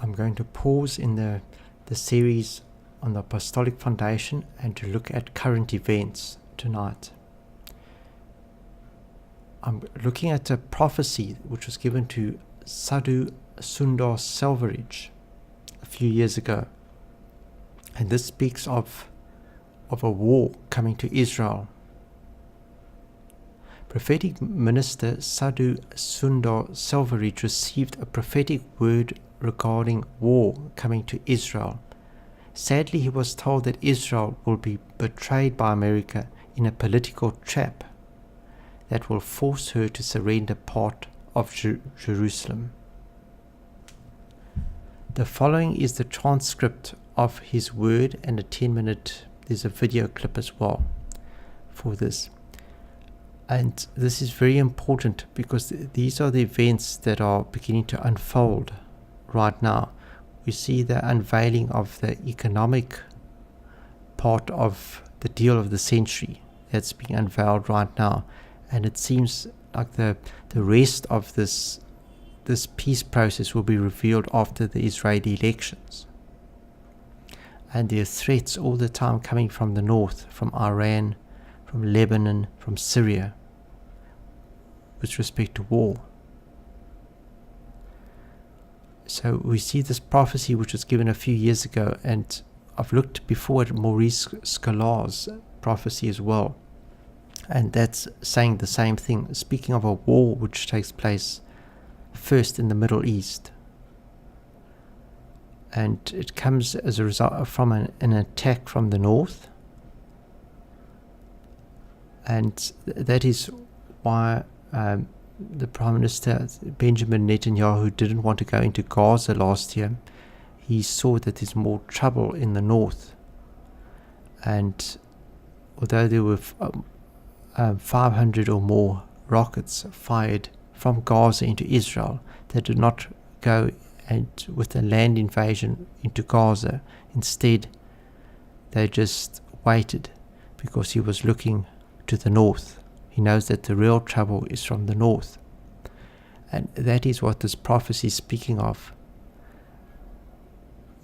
I'm going to pause in the series on the Apostolic Foundation and to look at current events tonight. I'm looking at a prophecy which was given to Sadhu Sundar Selvaraj a few years ago. And this speaks of a war coming to Israel. Prophetic minister Sadhu Sundar Selvaraj received a prophetic word regarding war coming to Israel. Sadly, he was told that Israel will be betrayed by America in a political trap that will force her to surrender part of Jerusalem. The following is the transcript of his word and a 10-minute, there's a video clip as well for this. And this is very important because these are the events that are beginning to unfold right now. We see the unveiling of the economic part of the deal of the century that's being unveiled right now. And it seems like the rest of this peace process will be revealed after the Israeli elections. And there are threats all the time coming from the north, from Iran, from Lebanon, from Syria, with respect to war. So we see this prophecy which was given a few years ago, and I've looked before at Maurice Scolare's prophecy as well, and that's saying the same thing, speaking of a war which takes place first in the Middle East. And it comes as a result from an attack from the north. And that is why the Prime Minister Benjamin Netanyahu didn't want to go into Gaza last year. He saw that there's more trouble in the north. And although there were 500 or more rockets fired from Gaza into Israel, they did not go and with a land invasion into Gaza. Instead, they just waited because he was looking to the north. He knows that the real trouble is from the north. And that is what this prophecy is speaking of.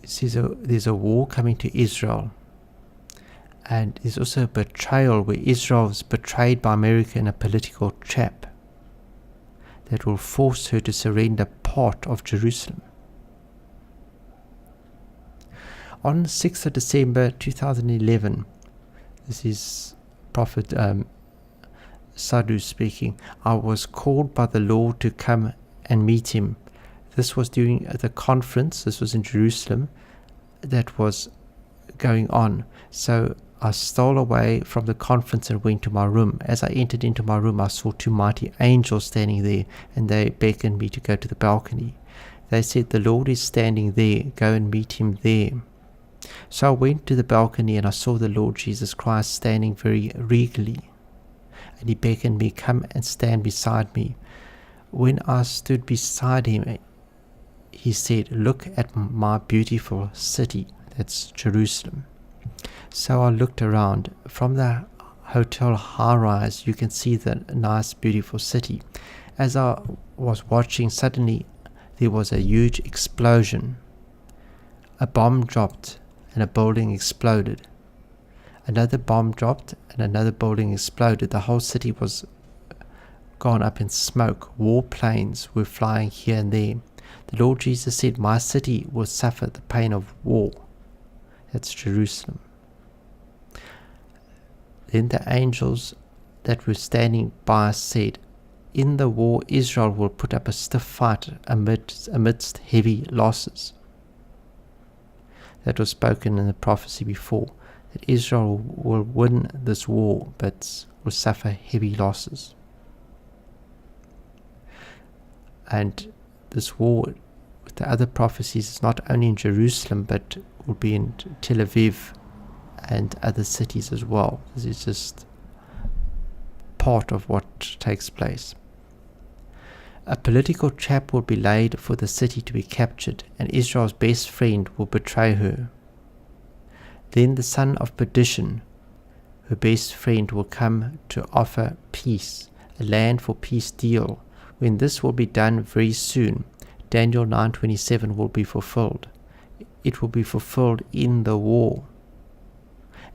It says there's a war coming to Israel. And there's also a betrayal where Israel is betrayed by America in a political trap that will force her to surrender part of Jerusalem. On 6th of December 2011, this is Prophet Sadhu speaking, I was called by the Lord to come and meet him. This was during the conference, this was in Jerusalem, that was going on. So I stole away from the conference and went to my room. As I entered into my room, I saw two mighty angels standing there, and they beckoned me to go to the balcony. They said, the Lord is standing there, go and meet him there. So I went to the balcony and I saw the Lord Jesus Christ standing very regally. And he beckoned me, come and stand beside me. When I stood beside him, he said, look at my beautiful city, that's Jerusalem. So I looked around. From the hotel high-rise, you can see the nice, beautiful city. As I was watching, suddenly there was a huge explosion. A bomb dropped and a building exploded. Another bomb dropped and another building exploded. The whole city was gone up in smoke. Warplanes were flying here and there. The Lord Jesus said, my city will suffer the pain of war. That's Jerusalem. Then the angels that were standing by said, in the war Israel will put up a stiff fight amidst heavy losses. That was spoken in the prophecy before, that Israel will win this war but will suffer heavy losses. And this war with the other prophecies is not only in Jerusalem but will be in Tel Aviv and other cities as well. This is just part of what takes place. A political trap will be laid for the city to be captured, and Israel's best friend will betray her. Then the son of perdition, her best friend, will come to offer peace, a land for peace deal. When this will be done very soon, Daniel 9:27 will be fulfilled. It will be fulfilled in the war.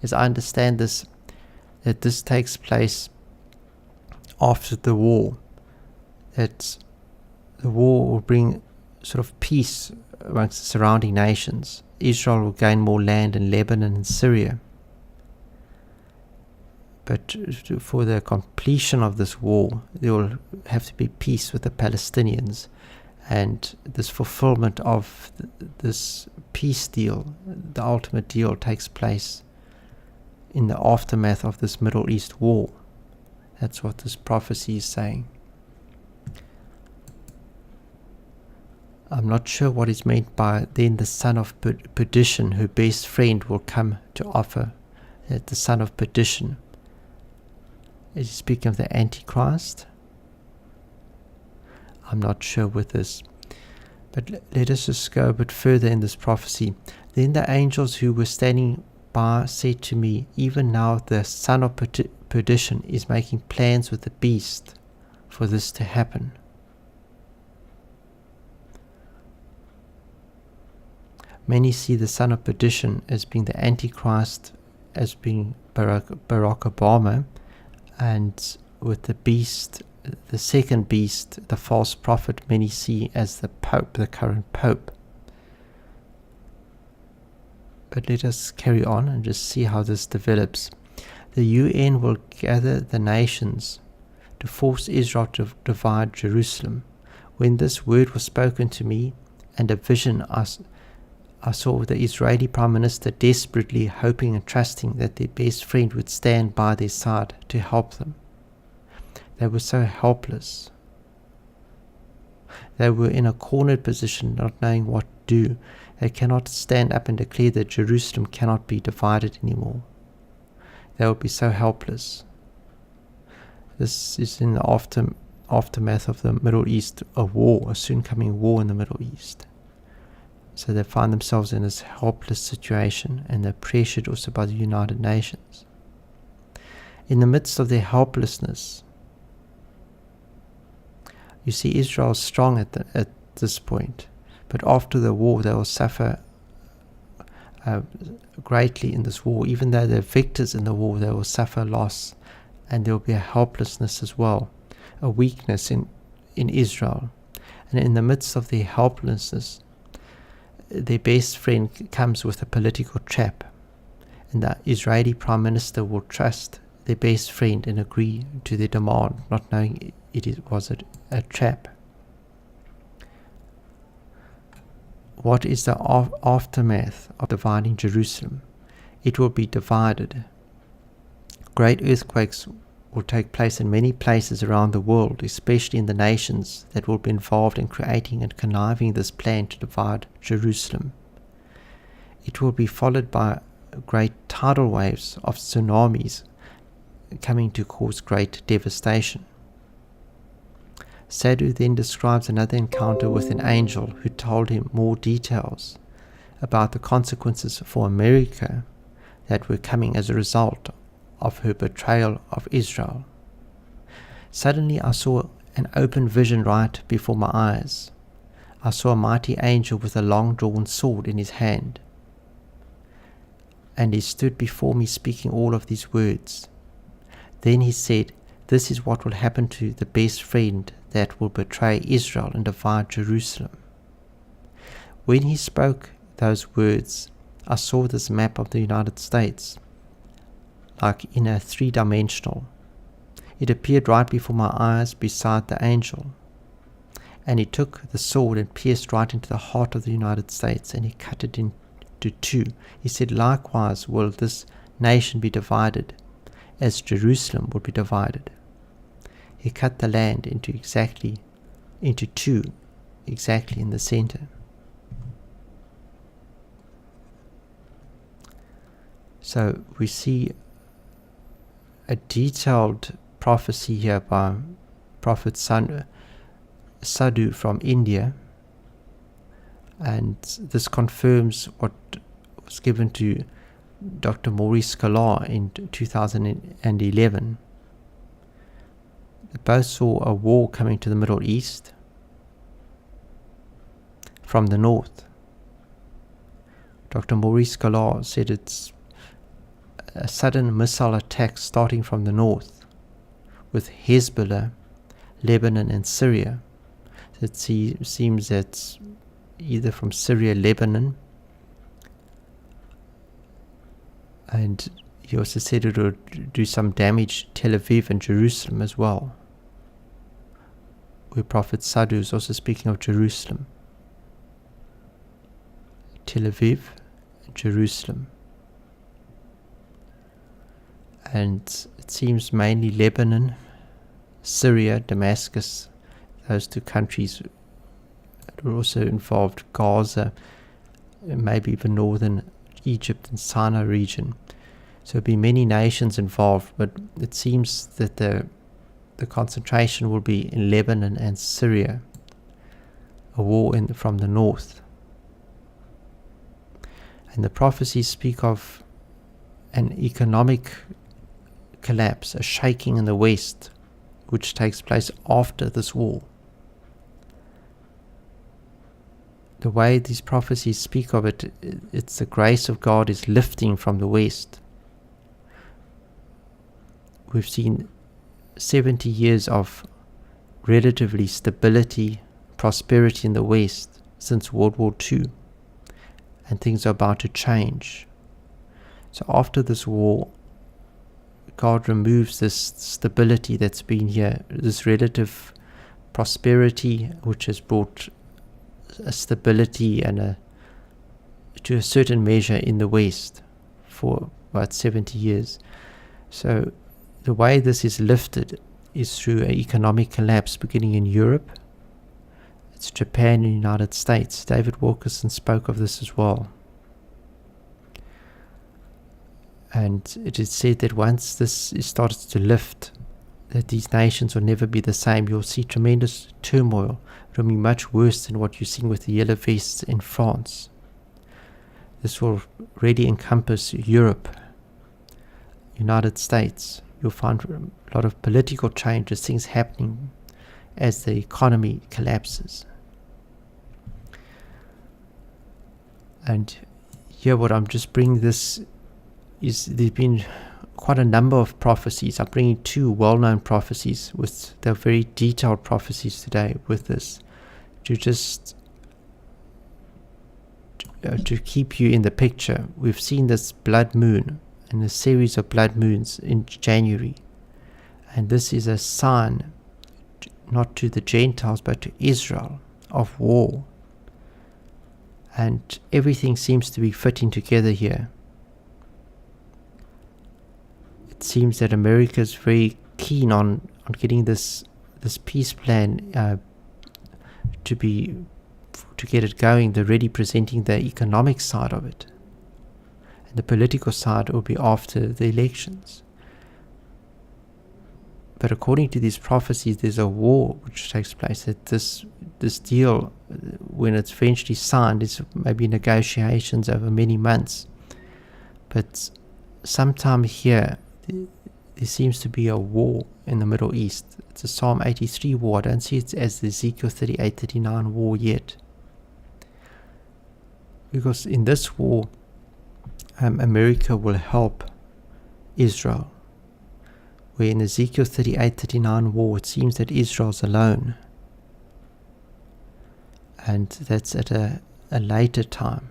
As I understand this, that this takes place after the war, that the war will bring sort of peace amongst the surrounding nations. Israel will gain more land in Lebanon and Syria. But for the completion of this war, there will have to be peace with the Palestinians. And this fulfillment of this peace deal, the ultimate deal, takes place in the aftermath of this Middle East war. That's what this prophecy is saying. I'm not sure what is meant by then the son of perdition, her best friend, will come to offer. The son of perdition. Is he speaking of the Antichrist? I'm not sure with this. But let us just go a bit further in this prophecy. Then the angels who were standing by said to me, even now the son of perdition is making plans with the beast for this to happen. Many see the son of perdition as being the Antichrist, as being Barack Obama, and with the beast, the second beast, the false prophet, many see as the Pope, the current Pope. But let us carry on and just see how this develops. The UN will gather the nations to force Israel to divide Jerusalem. When this word was spoken to me, and a vision I saw the Israeli Prime Minister desperately hoping and trusting that their best friend would stand by their side to help them. They were so helpless. They were in a cornered position, not knowing what to do. They cannot stand up and declare that Jerusalem cannot be divided anymore. They will be so helpless. This is in the aftermath of the Middle East, a war, a soon coming war in the Middle East. So they find themselves in this helpless situation, and they're pressured also by the United Nations. In the midst of their helplessness, you see Israel is strong at this point, but after the war they will suffer greatly in this war. Even though they're victors in the war, they will suffer loss, and there will be a helplessness as well, a weakness in Israel. And in the midst of their helplessness, their best friend comes with a political trap, and the Israeli Prime Minister will trust their best friend and agree to their demand, not knowing was a trap. What is the aftermath of dividing Jerusalem? It will be divided. Great earthquakes will take place in many places around the world, especially in the nations that will be involved in creating and conniving this plan to divide Jerusalem. It will be followed by great tidal waves of tsunamis coming to cause great devastation. Sadhu then describes another encounter with an angel who told him more details about the consequences for America that were coming as a result of her betrayal of Israel. Suddenly I saw an open vision right before my eyes. I saw a mighty angel with a long-drawn sword in his hand, and he stood before me speaking all of these words. Then he said, "This is what will happen to the best friend that will betray Israel and divide Jerusalem." When he spoke those words, I saw this map of the United States, like in a three-dimensional. It appeared right before my eyes beside the angel. And he took the sword and pierced right into the heart of the United States, and he cut it into two. He said, "Likewise will this nation be divided, as Jerusalem will be divided." He cut the land into two, exactly in the center. So we see a detailed prophecy here by Prophet Sadhu from India, and this confirms what was given to Dr. Maurice Sklar in 2011. They both saw a war coming to the Middle East, from the north. Dr. Maurice Galar said it's a sudden missile attack starting from the north with Hezbollah, Lebanon and Syria. It seems that either from Syria, Lebanon, and he also said it would do some damage Tel Aviv and Jerusalem as well, where Prophet Sadhu is also speaking of Jerusalem. Tel Aviv and Jerusalem. And it seems mainly Lebanon, Syria, Damascus, those two countries. It will also involve Gaza, maybe even northern Egypt and Sinai region. So there'll be many nations involved, but it seems that the concentration will be in Lebanon and Syria, a war from the north. And the prophecies speak of an economic collapse, a shaking in the west, which takes place after this war. The way these prophecies speak of it, it's the grace of God is lifting from the west. We've seen 70 years of relatively stability, prosperity in the west since World War II, and things are about to change. So after this war, God removes this stability that's been here, this relative prosperity which has brought a stability and to a certain measure in the West for about 70 years. So the way this is lifted is through an economic collapse beginning in Europe. It's Japan and the United States. David Wilkerson spoke of this as well. And it is said that once this starts to lift, that these nations will never be the same. You'll see tremendous turmoil. It will be much worse than what you're seeing with the yellow vests in France. This will really encompass Europe, United States. You'll find a lot of political changes, things happening as the economy collapses. And here what I'm just bringing this is, there's been quite a number of prophecies. I'm bringing two well-known prophecies with the very detailed prophecies today with this to just to keep you in the picture. We've seen this blood moon and a series of blood moons in January, and this is a sign not to the Gentiles but to Israel of war, and everything seems to be fitting together here. It seems that America is very keen on getting this peace plan to get it going. They're already presenting the economic side of it, and the political side will be after the elections. But according to these prophecies, there's a war which takes place. That this deal, when it's eventually signed, is maybe negotiations over many months. But sometime here, there seems to be a war in the Middle East. It's a Psalm 83 war. I don't see it as the Ezekiel 38-39 war yet. Because in this war, America will help Israel. Where in Ezekiel 38-39 war, it seems that Israel's alone. And that's at a later time.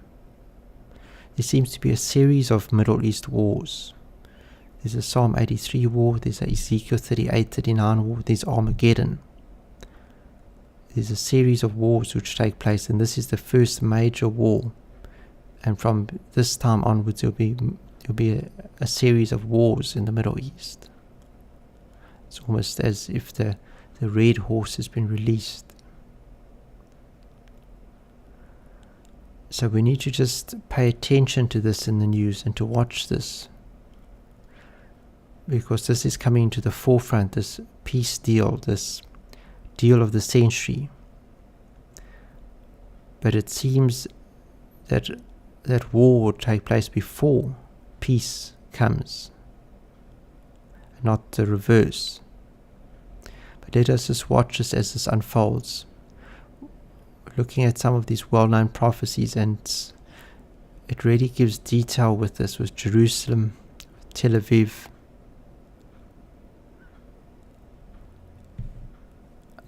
There seems to be a series of Middle East wars. There's a Psalm 83 war, there's a Ezekiel 38-39 war, there's Armageddon. There's a series of wars which take place, and this is the first major war. And from this time onwards, there'll be a series of wars in the Middle East. It's almost as if the red horse has been released. So we need to just pay attention to this in the news and to watch this, because this is coming to the forefront, this peace deal, this deal of the century. But it seems that war will take place before peace comes, not the reverse. But let us just watch this as this unfolds. looking at some of these well-known prophecies, and it really gives detail with this, with Jerusalem, Tel Aviv,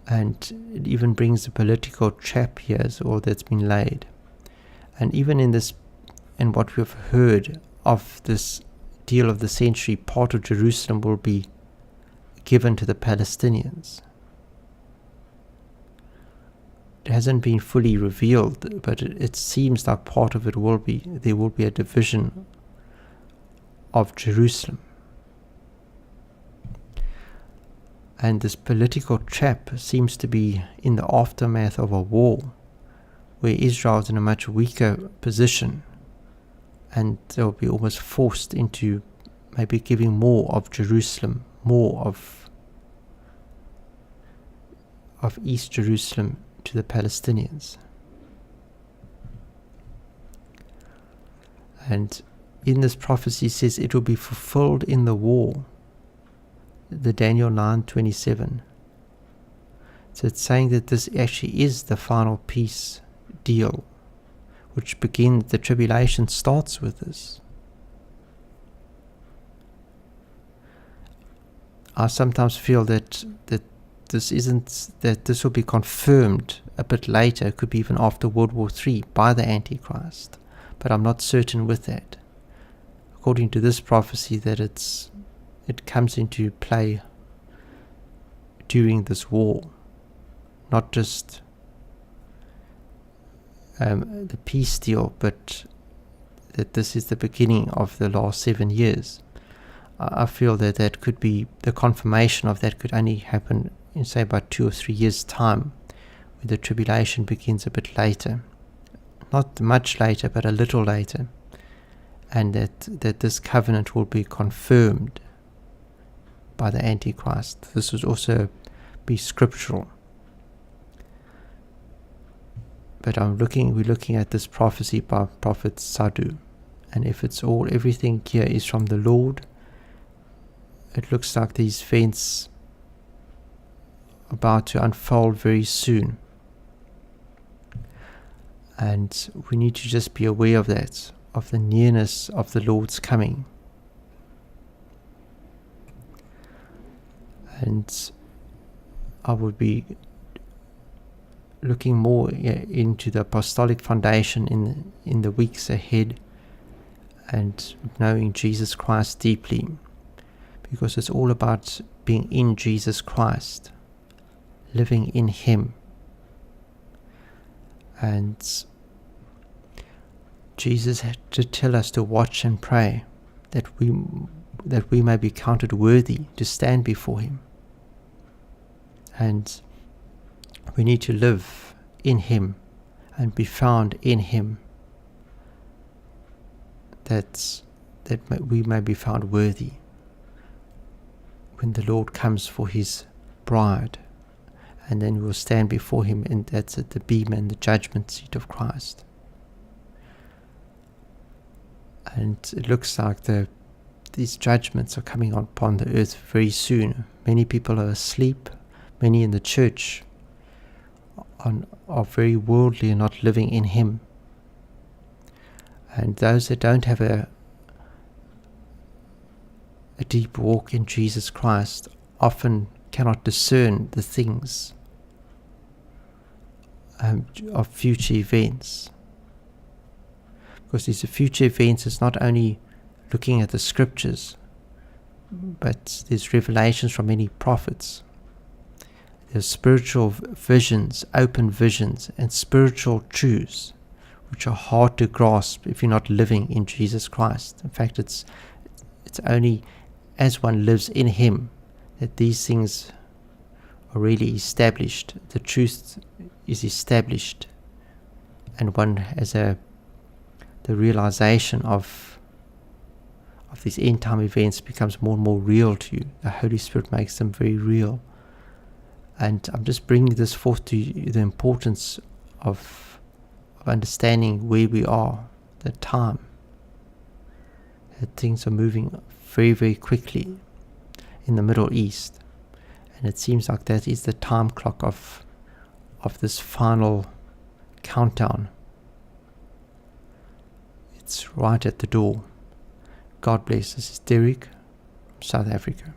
and it even brings a political trap here as well that's been laid. And even in this, in what we've heard of this deal of the century, part of Jerusalem will be given to the Palestinians. It hasn't been fully revealed, but it seems like part of it will be, there will be a division of Jerusalem. And this political trap seems to be in the aftermath of a war, where Israel is in a much weaker position, and they'll be almost forced into maybe giving more of Jerusalem, more of East Jerusalem to the Palestinians. And in this prophecy it says it will be fulfilled in the war, the Daniel 9:27. So it's saying that this actually is the final peace deal, which begins, the tribulation starts with this. I sometimes feel that this will be confirmed a bit later. It could be even after World War III by the Antichrist, but I'm not certain with that. According to this prophecy, that it comes into play during this war, not just the peace deal, but that this is the beginning of the last 7 years. I feel that could be, the confirmation of that could only happen in, say, about 2 or 3 years' time, where the tribulation begins a bit later. Not much later, but a little later. And that this covenant will be confirmed by the Antichrist. This would also be scriptural. But we're looking at this prophecy by Prophet Sadhu. And if everything here is from the Lord, it looks like these events about to unfold very soon. And we need to just be aware of that, of the nearness of the Lord's coming. And I would be looking more into the apostolic foundation in the weeks ahead, and knowing Jesus Christ deeply, because it's all about being in Jesus Christ, living in Him. And Jesus had to tell us to watch and pray, that we may be counted worthy to stand before Him. And we need to live in Him and be found in Him, that we may be found worthy when the Lord comes for His bride, and then we will stand before Him, and that's at the bema and the judgment seat of Christ. And it looks like these judgments are coming upon the earth very soon. Many people are asleep. Many in the church are very worldly and not living in Him. And those that don't have a deep walk in Jesus Christ often cannot discern the things of future events. Because these future events is not only looking at the scriptures, but there's revelations from many prophets. There's spiritual visions, open visions, and spiritual truths which are hard to grasp if you're not living in Jesus Christ. In fact, it's only as one lives in Him that these things are really established. The truth is established, and one has the realization of these end time events becomes more and more real to you. The Holy Spirit makes them very real. And I'm just bringing this forth to you, the importance of understanding where we are, the time, that things are moving very, very quickly in the Middle East. And it seems like that is the time clock of this final countdown. It's right at the door. God bless. This is Derek from South Africa.